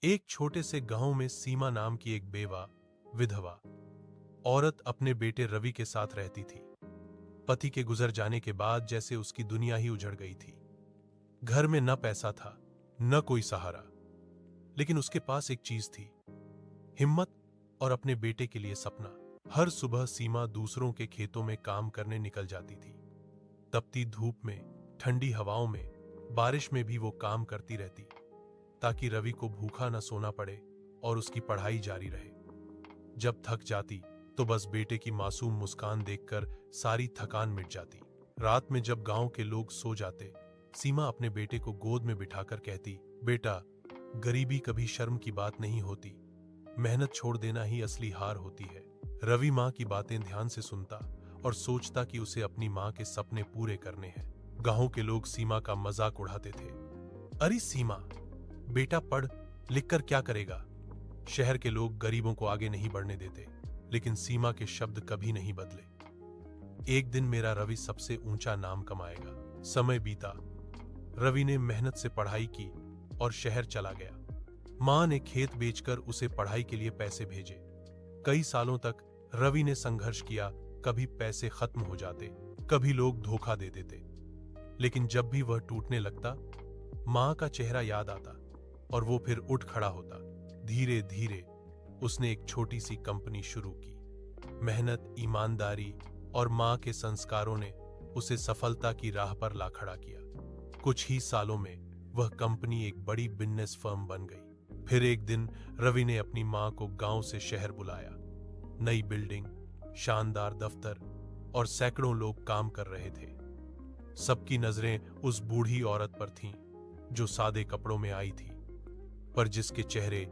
एक छोटे से गांव में सीमा नाम की एक बेवा विधवा औरत अपने बेटे रवि के साथ रहती थी। पति के गुजर जाने के बाद जैसे उसकी दुनिया ही उजड़ गई थी। घर में न पैसा था न कोई सहारा, लेकिन उसके पास एक चीज थी, हिम्मत और अपने बेटे के लिए सपना। हर सुबह सीमा दूसरों के खेतों में काम करने निकल जाती थी। तपती धूप में, ठंडी हवाओं में, बारिश में भी वो काम करती रहती, ताकि रवि को भूखा न सोना पड़े और उसकी पढ़ाई जारी रहे। जब थक जाती तो बस बेटे की मासूम मुस्कान देखकर सारी थकान मिट जाती। रात में जब गांव के लोग सो जाते, सीमा अपने बेटे को गोद में बिठाकर कहती, बेटा, गरीबी कभी शर्म की बात नहीं होती, मेहनत छोड़ देना ही असली हार होती है। रवि माँ की बातें ध्यान से सुनता और सोचता कि उसे अपनी माँ के सपने पूरे करने हैं। गांव के लोग सीमा का मजाक उड़ाते थे, अरे सीमा, बेटा पढ़ लिख कर क्या करेगा। शहर के लोग गरीबों को आगे नहीं बढ़ने देते, लेकिन सीमा के शब्द कभी नहीं बदले। एक दिन मेरा रवि सबसे ऊंचा नाम कमाएगा। समय बीता, रवि ने मेहनत से पढ़ाई की और शहर चला गया। मां ने खेत बेचकर उसे पढ़ाई के लिए पैसे भेजे। कई सालों तक रवि ने संघर्ष किया, कभी पैसे खत्म हो जाते, कभी लोग धोखा दे देते, लेकिन जब भी वह टूटने लगता, मां का चेहरा याद आता और वो फिर उठ खड़ा होता। धीरे धीरे उसने एक छोटी सी कंपनी शुरू की। मेहनत, ईमानदारी और मां के संस्कारों ने उसे सफलता की राह पर ला खड़ा किया। कुछ ही सालों में वह कंपनी एक बड़ी बिजनेस फर्म बन गई। फिर एक दिन रवि ने अपनी मां को गांव से शहर बुलाया। नई बिल्डिंग, शानदार दफ्तर और सैकड़ों लोग काम कर रहे थे। सबकी नजरें उस बूढ़ी औरत पर थीं, जो सादे कपड़ों में आई थी, पर जिसके चेहरे